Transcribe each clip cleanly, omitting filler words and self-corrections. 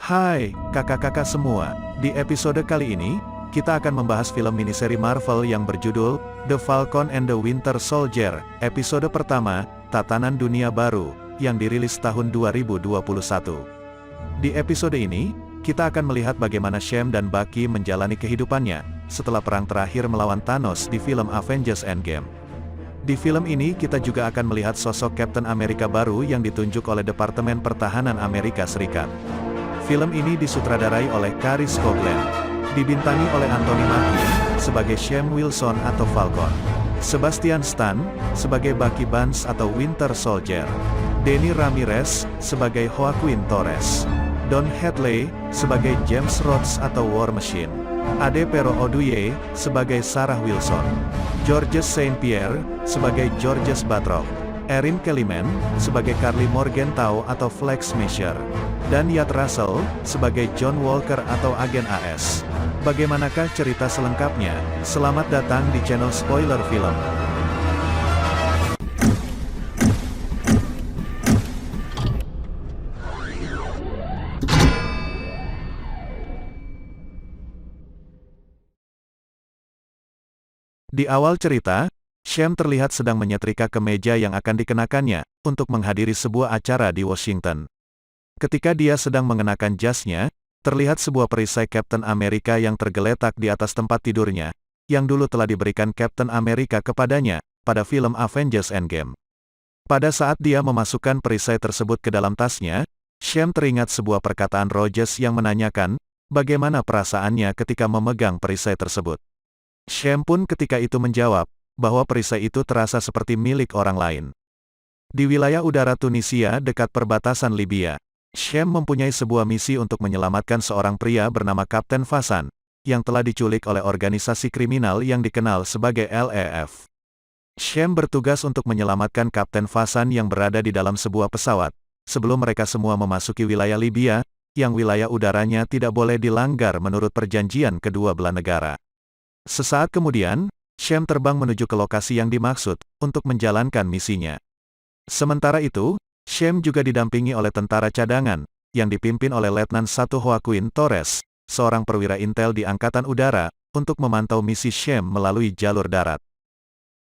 Hai, kakak-kakak semua. Di episode kali ini, kita akan membahas film miniseri Marvel yang berjudul The Falcon and the Winter Soldier, episode pertama, Tatanan Dunia Baru, yang dirilis tahun 2021. Di episode ini, kita akan melihat bagaimana Sam dan Bucky menjalani kehidupannya, setelah perang terakhir melawan Thanos di film Avengers Endgame. Di film ini kita juga akan melihat sosok Captain America baru yang ditunjuk oleh Departemen Pertahanan Amerika Serikat. Film ini disutradarai oleh Chris Coughlin, dibintangi oleh Anthony Mackie sebagai Sam Wilson atau Falcon, Sebastian Stan sebagai Bucky Barnes atau Winter Soldier, Denny Ramirez sebagai Joaquin Torres, Don Hadley sebagai James Rhodes atau War Machine, Ade Pero Oduye sebagai Sarah Wilson, Georges Saint-Pierre sebagai Georges Batroc, Erin Kellyman sebagai Carly Morgenthau atau Flex Mesher, dan Yatt Russell sebagai John Walker atau Agen AS. Bagaimanakah cerita selengkapnya? Selamat datang di channel Spoiler Film. Di awal cerita, Sam terlihat sedang menyetrika kemeja yang akan dikenakannya untuk menghadiri sebuah acara di Washington. Ketika dia sedang mengenakan jasnya, terlihat sebuah perisai Captain America yang tergeletak di atas tempat tidurnya, yang dulu telah diberikan Captain America kepadanya pada film Avengers Endgame. Pada saat dia memasukkan perisai tersebut ke dalam tasnya, Sam teringat sebuah perkataan Rogers yang menanyakan bagaimana perasaannya ketika memegang perisai tersebut. Sam pun ketika itu menjawab bahwa perisai itu terasa seperti milik orang lain. Di wilayah udara Tunisia dekat perbatasan Libya, Sam mempunyai sebuah misi untuk menyelamatkan seorang pria bernama Kapten Fasan, yang telah diculik oleh organisasi kriminal yang dikenal sebagai LEF. Sam bertugas untuk menyelamatkan Kapten Fasan yang berada di dalam sebuah pesawat, sebelum mereka semua memasuki wilayah Libya, yang wilayah udaranya tidak boleh dilanggar menurut perjanjian kedua belah negara. Sesaat kemudian, Sam terbang menuju ke lokasi yang dimaksud, untuk menjalankan misinya. Sementara itu, Sam juga didampingi oleh tentara cadangan, yang dipimpin oleh Letnan 1 Joaquin Torres, seorang perwira intel di Angkatan Udara, untuk memantau misi Sam melalui jalur darat.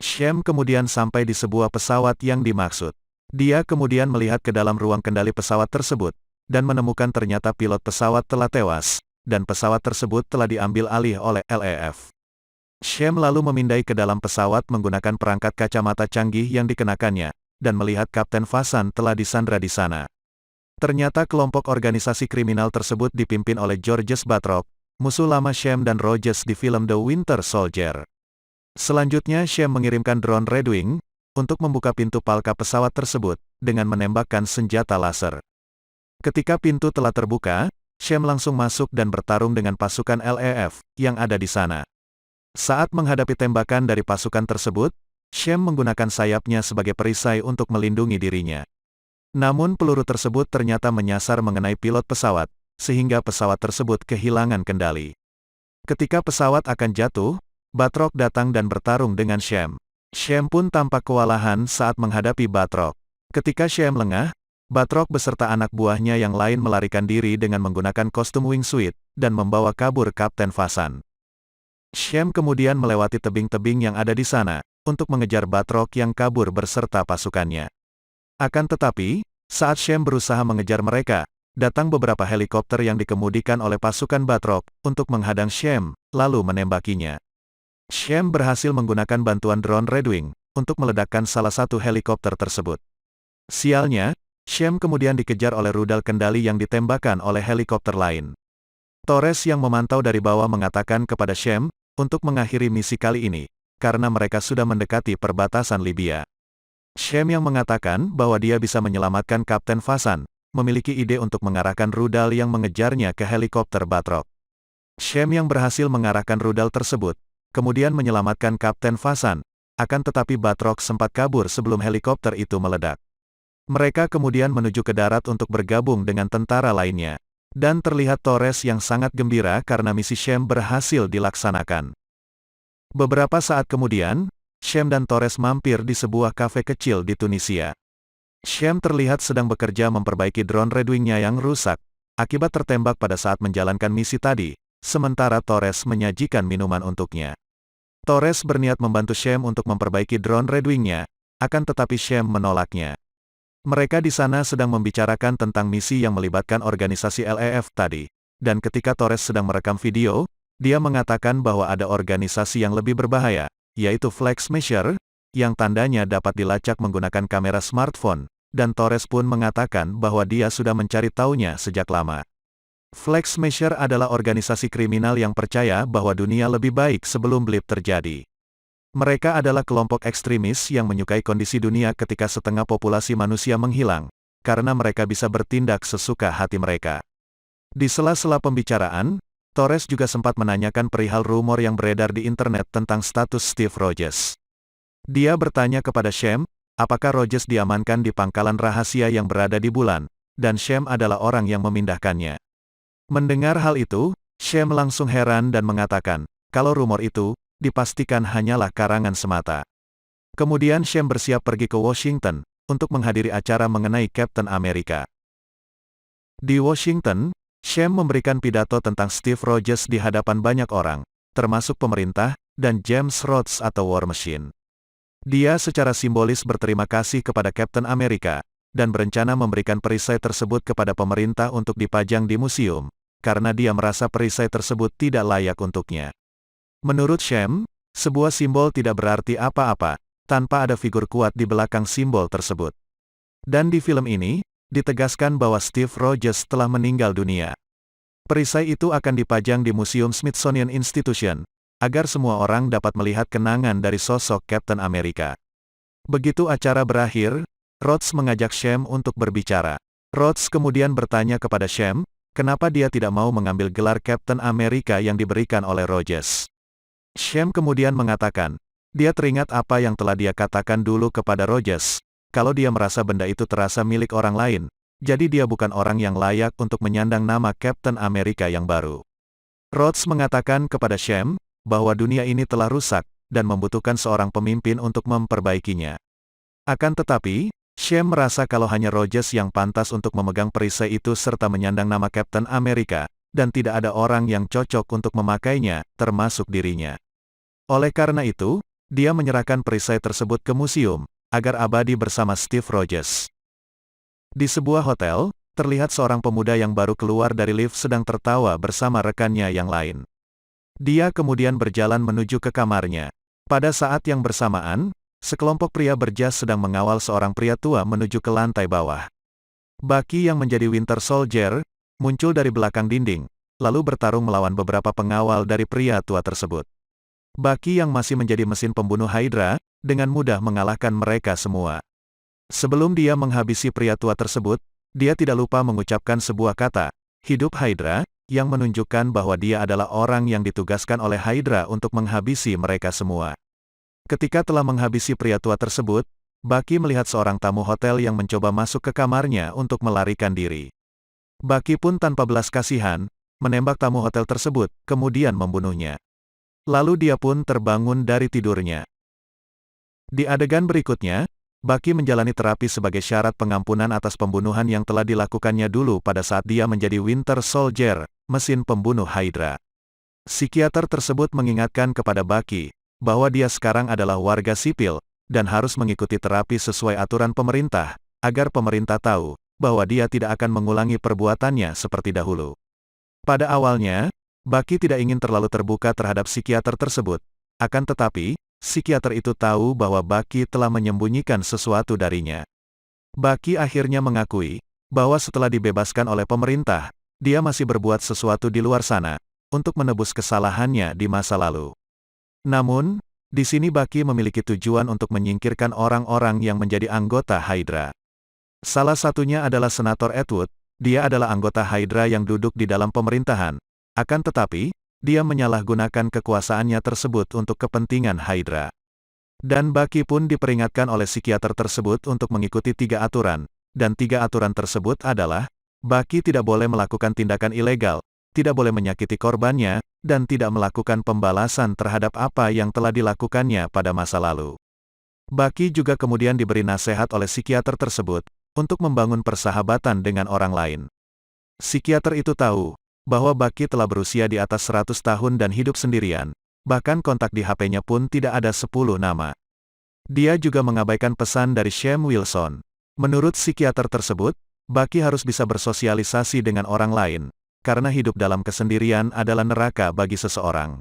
Sam kemudian sampai di sebuah pesawat yang dimaksud. Dia kemudian melihat ke dalam ruang kendali pesawat tersebut, dan menemukan ternyata pilot pesawat telah tewas, dan pesawat tersebut telah diambil alih oleh LEF. Sam lalu memindai ke dalam pesawat menggunakan perangkat kacamata canggih yang dikenakannya, dan melihat Kapten Fasan telah disandra di sana. Ternyata kelompok organisasi kriminal tersebut dipimpin oleh Georges Batroc, musuh lama Sam dan Rogers di film The Winter Soldier. Selanjutnya Sam mengirimkan drone Red Wing, untuk membuka pintu palka pesawat tersebut, dengan menembakkan senjata laser. Ketika pintu telah terbuka, Sam langsung masuk dan bertarung dengan pasukan LEF, yang ada di sana. Saat menghadapi tembakan dari pasukan tersebut, Sam menggunakan sayapnya sebagai perisai untuk melindungi dirinya. Namun peluru tersebut ternyata menyasar mengenai pilot pesawat, sehingga pesawat tersebut kehilangan kendali. Ketika pesawat akan jatuh, Batroc datang dan bertarung dengan Sam. Sam pun tampak kewalahan saat menghadapi Batroc. Ketika Sam lengah, Batroc beserta anak buahnya yang lain melarikan diri dengan menggunakan kostum wingsuit, dan membawa kabur Kapten Fasan. Sam kemudian melewati tebing-tebing yang ada di sana, untuk mengejar Batroc yang kabur beserta pasukannya. Akan tetapi, saat Sam berusaha mengejar mereka, datang beberapa helikopter yang dikemudikan oleh pasukan Batroc, untuk menghadang Sam, lalu menembakinya. Sam berhasil menggunakan bantuan drone Red Wing, untuk meledakkan salah satu helikopter tersebut. Sialnya, Sam kemudian dikejar oleh rudal kendali yang ditembakkan oleh helikopter lain. Torres yang memantau dari bawah mengatakan kepada Sam, untuk mengakhiri misi kali ini, karena mereka sudah mendekati perbatasan Libya. Sam yang mengatakan bahwa dia bisa menyelamatkan Kapten Fasan, memiliki ide untuk mengarahkan rudal yang mengejarnya ke helikopter Batroc. Sam yang berhasil mengarahkan rudal tersebut, kemudian menyelamatkan Kapten Fasan, akan tetapi Batroc sempat kabur sebelum helikopter itu meledak. Mereka kemudian menuju ke darat untuk bergabung dengan tentara lainnya. Dan terlihat Torres yang sangat gembira karena misi Sam berhasil dilaksanakan. Beberapa saat kemudian, Sam dan Torres mampir di sebuah kafe kecil di Tunisia. Sam terlihat sedang bekerja memperbaiki drone Red Wing-nya yang rusak, akibat tertembak pada saat menjalankan misi tadi, sementara Torres menyajikan minuman untuknya. Torres berniat membantu Sham untuk memperbaiki drone Red Wing-nya, akan tetapi Sham menolaknya. Mereka di sana sedang membicarakan tentang misi yang melibatkan organisasi LEF tadi, dan ketika Torres sedang merekam video, dia mengatakan bahwa ada organisasi yang lebih berbahaya, yaitu Flag Smasher, yang tandanya dapat dilacak menggunakan kamera smartphone, dan Torres pun mengatakan bahwa dia sudah mencari tahunya sejak lama. Flag Smasher adalah organisasi kriminal yang percaya bahwa dunia lebih baik sebelum blip terjadi. Mereka adalah kelompok ekstremis yang menyukai kondisi dunia ketika setengah populasi manusia menghilang, karena mereka bisa bertindak sesuka hati mereka. Di sela-sela pembicaraan, Torres juga sempat menanyakan perihal rumor yang beredar di internet tentang status Steve Rogers. Dia bertanya kepada Sham, apakah Rogers diamankan di pangkalan rahasia yang berada di bulan, dan Sham adalah orang yang memindahkannya. Mendengar hal itu, Sham langsung heran dan mengatakan, kalau rumor itu, dipastikan hanyalah karangan semata. Kemudian Sham bersiap pergi ke Washington, untuk menghadiri acara mengenai Captain America. Di Washington, Sham memberikan pidato tentang Steve Rogers di hadapan banyak orang, termasuk pemerintah, dan James Rhodes atau War Machine. Dia secara simbolis berterima kasih kepada Captain America, dan berencana memberikan perisai tersebut kepada pemerintah untuk dipajang di museum, karena dia merasa perisai tersebut tidak layak untuknya. Menurut Sham, sebuah simbol tidak berarti apa-apa, tanpa ada figur kuat di belakang simbol tersebut. Dan di film ini, ditegaskan bahwa Steve Rogers telah meninggal dunia. Perisai itu akan dipajang di Museum Smithsonian Institution, agar semua orang dapat melihat kenangan dari sosok Captain America. Begitu acara berakhir, Rhodes mengajak Sham untuk berbicara. Rhodes kemudian bertanya kepada Sham, kenapa dia tidak mau mengambil gelar Captain America yang diberikan oleh Rogers. Sham kemudian mengatakan, dia teringat apa yang telah dia katakan dulu kepada Rogers, kalau dia merasa benda itu terasa milik orang lain, jadi dia bukan orang yang layak untuk menyandang nama Captain America yang baru. Rhodes mengatakan kepada Sham, bahwa dunia ini telah rusak, dan membutuhkan seorang pemimpin untuk memperbaikinya. Akan tetapi, Sham merasa kalau hanya Rogers yang pantas untuk memegang perisai itu serta menyandang nama Captain America, dan tidak ada orang yang cocok untuk memakainya, termasuk dirinya. Oleh karena itu, dia menyerahkan perisai tersebut ke museum, agar abadi bersama Steve Rogers. Di sebuah hotel, terlihat seorang pemuda yang baru keluar dari lift sedang tertawa bersama rekannya yang lain. Dia kemudian berjalan menuju ke kamarnya. Pada saat yang bersamaan, sekelompok pria berjas sedang mengawal seorang pria tua menuju ke lantai bawah. Bucky yang menjadi Winter Soldier, muncul dari belakang dinding, lalu bertarung melawan beberapa pengawal dari pria tua tersebut. Bucky yang masih menjadi mesin pembunuh Hydra, dengan mudah mengalahkan mereka semua. Sebelum dia menghabisi pria tua tersebut, dia tidak lupa mengucapkan sebuah kata, "Hidup Hydra," yang menunjukkan bahwa dia adalah orang yang ditugaskan oleh Hydra untuk menghabisi mereka semua. Ketika telah menghabisi pria tua tersebut, Bucky melihat seorang tamu hotel yang mencoba masuk ke kamarnya untuk melarikan diri. Bucky pun tanpa belas kasihan, menembak tamu hotel tersebut, kemudian membunuhnya. Lalu dia pun terbangun dari tidurnya. Di adegan berikutnya, Bucky menjalani terapi sebagai syarat pengampunan atas pembunuhan yang telah dilakukannya dulu pada saat dia menjadi Winter Soldier, mesin pembunuh Hydra. Psikiater tersebut mengingatkan kepada Bucky, bahwa dia sekarang adalah warga sipil, dan harus mengikuti terapi sesuai aturan pemerintah, agar pemerintah tahu, bahwa dia tidak akan mengulangi perbuatannya seperti dahulu. Pada awalnya, Bucky tidak ingin terlalu terbuka terhadap psikiater tersebut, akan tetapi, psikiater itu tahu bahwa Bucky telah menyembunyikan sesuatu darinya. Bucky akhirnya mengakui, bahwa setelah dibebaskan oleh pemerintah, dia masih berbuat sesuatu di luar sana, untuk menebus kesalahannya di masa lalu. Namun, di sini Bucky memiliki tujuan untuk menyingkirkan orang-orang yang menjadi anggota Hydra. Salah satunya adalah Senator Atwood, dia adalah anggota Hydra yang duduk di dalam pemerintahan. Akan tetapi, dia menyalahgunakan kekuasaannya tersebut untuk kepentingan Hydra. Dan Bucky pun diperingatkan oleh psikiater tersebut untuk mengikuti 3 aturan, dan 3 aturan tersebut adalah, Bucky tidak boleh melakukan tindakan ilegal, tidak boleh menyakiti korbannya, dan tidak melakukan pembalasan terhadap apa yang telah dilakukannya pada masa lalu. Bucky juga kemudian diberi nasihat oleh psikiater tersebut, untuk membangun persahabatan dengan orang lain. Psikiater itu tahu bahwa Bucky telah berusia di atas 100 tahun dan hidup sendirian, bahkan kontak di HP-nya pun tidak ada 10 nama. Dia juga mengabaikan pesan dari Sam Wilson. Menurut psikiater tersebut, Bucky harus bisa bersosialisasi dengan orang lain, karena hidup dalam kesendirian adalah neraka bagi seseorang.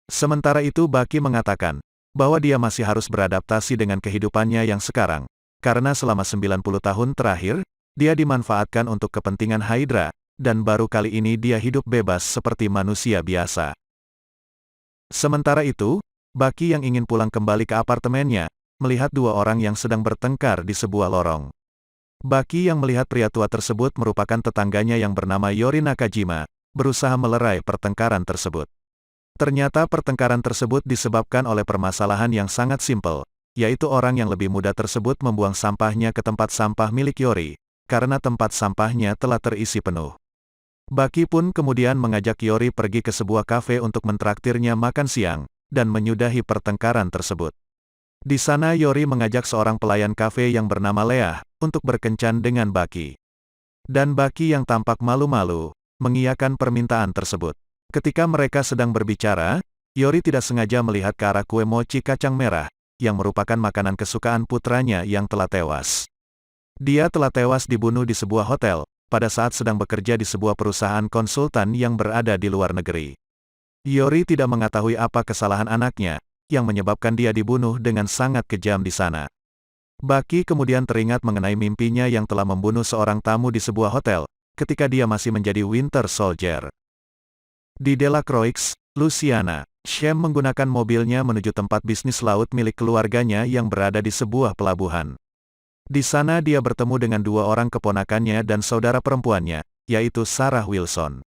Sementara itu Bucky mengatakan bahwa dia masih harus beradaptasi dengan kehidupannya yang sekarang, karena selama 90 tahun terakhir, dia dimanfaatkan untuk kepentingan Hydra, dan baru kali ini dia hidup bebas seperti manusia biasa. Sementara itu, Bucky yang ingin pulang kembali ke apartemennya, melihat dua orang yang sedang bertengkar di sebuah lorong. Bucky yang melihat pria tua tersebut merupakan tetangganya yang bernama Yori Nakajima, berusaha melerai pertengkaran tersebut. Ternyata pertengkaran tersebut disebabkan oleh permasalahan yang sangat simpel, yaitu orang yang lebih muda tersebut membuang sampahnya ke tempat sampah milik Yori, karena tempat sampahnya telah terisi penuh. Bucky pun kemudian mengajak Yori pergi ke sebuah kafe untuk mentraktirnya makan siang, dan menyudahi pertengkaran tersebut. Di sana Yori mengajak seorang pelayan kafe yang bernama Leah, untuk berkencan dengan Bucky. Dan Bucky yang tampak malu-malu, mengiyakan permintaan tersebut. Ketika mereka sedang berbicara, Yori tidak sengaja melihat ke arah kue mochi kacang merah, yang merupakan makanan kesukaan putranya yang telah tewas. Dia telah tewas dibunuh di sebuah hotel, pada saat sedang bekerja di sebuah perusahaan konsultan yang berada di luar negeri. Yori tidak mengetahui apa kesalahan anaknya, yang menyebabkan dia dibunuh dengan sangat kejam di sana. Bucky kemudian teringat mengenai mimpinya yang telah membunuh seorang tamu di sebuah hotel, ketika dia masih menjadi Winter Soldier. Di Delacroix, Louisiana, Sam menggunakan mobilnya menuju tempat bisnis laut milik keluarganya yang berada di sebuah pelabuhan. Di sana dia bertemu dengan dua orang keponakannya dan saudara perempuannya, yaitu Sarah Wilson.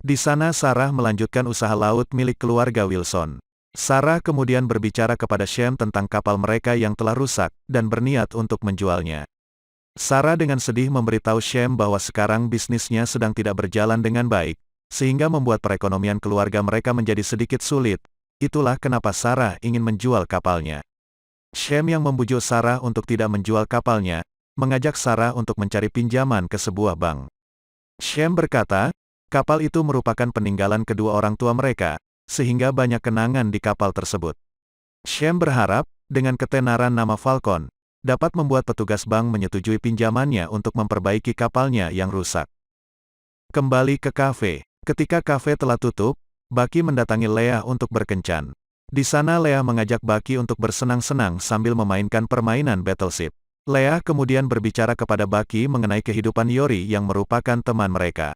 Di sana Sarah melanjutkan usaha laut milik keluarga Wilson. Sarah kemudian berbicara kepada Sam tentang kapal mereka yang telah rusak, dan berniat untuk menjualnya. Sarah dengan sedih memberitahu Sam bahwa sekarang bisnisnya sedang tidak berjalan dengan baik, sehingga membuat perekonomian keluarga mereka menjadi sedikit sulit. Itulah kenapa Sarah ingin menjual kapalnya. Sam yang membujuk Sarah untuk tidak menjual kapalnya, mengajak Sarah untuk mencari pinjaman ke sebuah bank. Sam berkata, kapal itu merupakan peninggalan kedua orang tua mereka, sehingga banyak kenangan di kapal tersebut. Sam berharap, dengan ketenaran nama Falcon, dapat membuat petugas bank menyetujui pinjamannya untuk memperbaiki kapalnya yang rusak. Kembali ke kafe. Ketika kafe telah tutup, Bucky mendatangi Leah untuk berkencan. Di sana Leah mengajak Bucky untuk bersenang-senang sambil memainkan permainan battleship. Leah kemudian berbicara kepada Bucky mengenai kehidupan Yori yang merupakan teman mereka.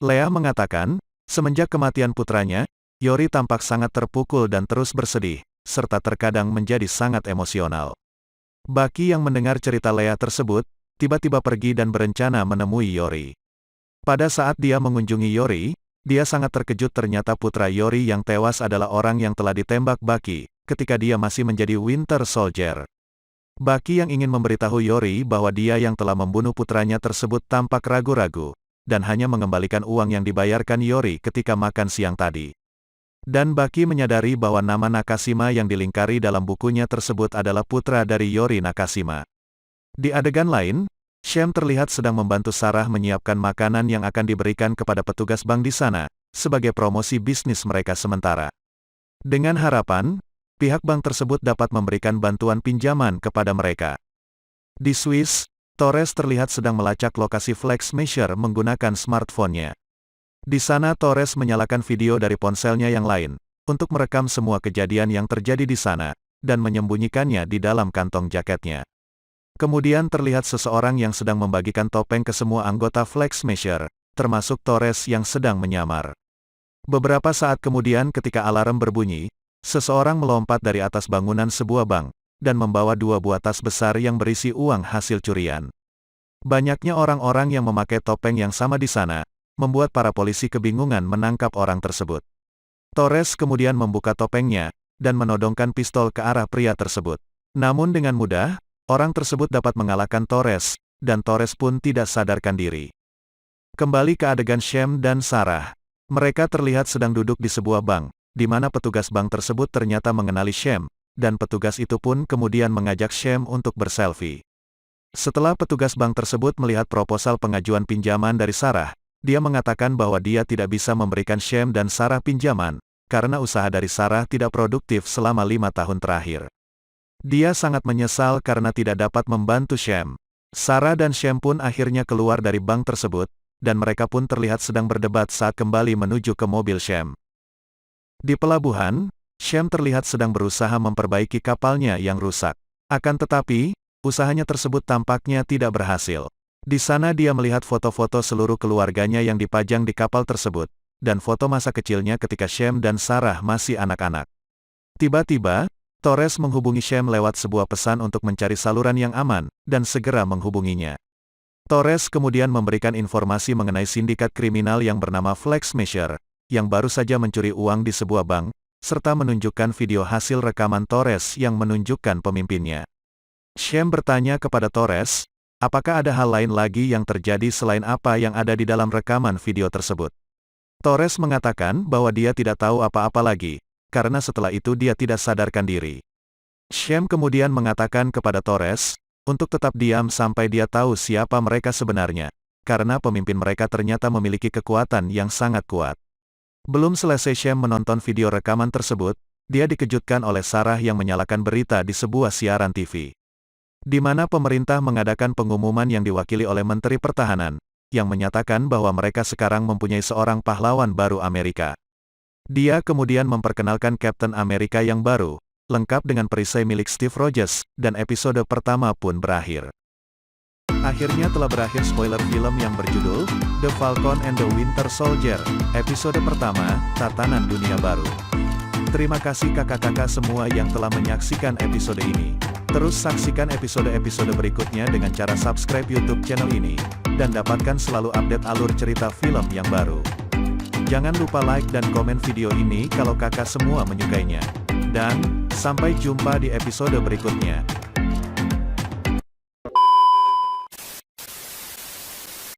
Leah mengatakan, semenjak kematian putranya, Yori tampak sangat terpukul dan terus bersedih, serta terkadang menjadi sangat emosional. Bucky yang mendengar cerita Leah tersebut, tiba-tiba pergi dan berencana menemui Yori. Pada saat dia mengunjungi Yori, dia sangat terkejut ternyata putra Yori yang tewas adalah orang yang telah ditembak Bucky, ketika dia masih menjadi Winter Soldier. Bucky yang ingin memberitahu Yori bahwa dia yang telah membunuh putranya tersebut tampak ragu-ragu, dan hanya mengembalikan uang yang dibayarkan Yori ketika makan siang tadi. Dan Bucky menyadari bahwa nama Nakashima yang dilingkari dalam bukunya tersebut adalah putra dari Yori Nakashima. Di adegan lain, Sam terlihat sedang membantu Sarah menyiapkan makanan yang akan diberikan kepada petugas bank di sana, sebagai promosi bisnis mereka sementara. Dengan harapan, pihak bank tersebut dapat memberikan bantuan pinjaman kepada mereka. Di Swiss, Torres terlihat sedang melacak lokasi flex measure menggunakan smartphone-nya. Di sana Torres menyalakan video dari ponselnya yang lain, untuk merekam semua kejadian yang terjadi di sana, dan menyembunyikannya di dalam kantong jaketnya. Kemudian terlihat seseorang yang sedang membagikan topeng ke semua anggota flex measure, termasuk Torres yang sedang menyamar. Beberapa saat kemudian ketika alarm berbunyi, seseorang melompat dari atas bangunan sebuah bank, dan membawa dua buah tas besar yang berisi uang hasil curian. Banyaknya orang-orang yang memakai topeng yang sama di sana, membuat para polisi kebingungan menangkap orang tersebut. Torres kemudian membuka topengnya, dan menodongkan pistol ke arah pria tersebut. Namun dengan mudah, orang tersebut dapat mengalahkan Torres, dan Torres pun tidak sadarkan diri. Kembali ke adegan Sam dan Sarah. Mereka terlihat sedang duduk di sebuah bank, di mana petugas bank tersebut ternyata mengenali Sam, dan petugas itu pun kemudian mengajak Sam untuk berselfie. Setelah petugas bank tersebut melihat proposal pengajuan pinjaman dari Sarah, dia mengatakan bahwa dia tidak bisa memberikan Sham dan Sarah pinjaman, karena usaha dari Sarah tidak produktif selama 5 tahun terakhir. Dia sangat menyesal karena tidak dapat membantu Sham. Sarah dan Sham pun akhirnya keluar dari bank tersebut, dan mereka pun terlihat sedang berdebat saat kembali menuju ke mobil Sham. Di pelabuhan, Sham terlihat sedang berusaha memperbaiki kapalnya yang rusak. Akan tetapi, usahanya tersebut tampaknya tidak berhasil. Di sana dia melihat foto-foto seluruh keluarganya yang dipajang di kapal tersebut, dan foto masa kecilnya ketika Sham dan Sarah masih anak-anak. Tiba-tiba, Torres menghubungi Sham lewat sebuah pesan untuk mencari saluran yang aman, dan segera menghubunginya. Torres kemudian memberikan informasi mengenai sindikat kriminal yang bernama Flex Smasher, yang baru saja mencuri uang di sebuah bank, serta menunjukkan video hasil rekaman Torres yang menunjukkan pemimpinnya. Sham bertanya kepada Torres, apakah ada hal lain lagi yang terjadi selain apa yang ada di dalam rekaman video tersebut. Torres mengatakan bahwa dia tidak tahu apa-apa lagi, karena setelah itu dia tidak sadarkan diri. Sham kemudian mengatakan kepada Torres, untuk tetap diam sampai dia tahu siapa mereka sebenarnya, karena pemimpin mereka ternyata memiliki kekuatan yang sangat kuat. Belum selesai Sham menonton video rekaman tersebut, dia dikejutkan oleh Sarah yang menyalakan berita di sebuah siaran TV. Di mana pemerintah mengadakan pengumuman yang diwakili oleh Menteri Pertahanan, yang menyatakan bahwa mereka sekarang mempunyai seorang pahlawan baru Amerika. Dia kemudian memperkenalkan Kapten Amerika yang baru, lengkap dengan perisai milik Steve Rogers, dan episode pertama pun berakhir. Akhirnya telah berakhir spoiler film yang berjudul The Falcon and the Winter Soldier, episode pertama, Tatanan Dunia Baru. Terima kasih kakak-kakak semua yang telah menyaksikan episode ini. Terus saksikan episode-episode berikutnya dengan cara subscribe YouTube channel ini, dan dapatkan selalu update alur cerita film yang baru. Jangan lupa like dan komen video ini kalau kakak semua menyukainya. Dan, sampai jumpa di episode berikutnya.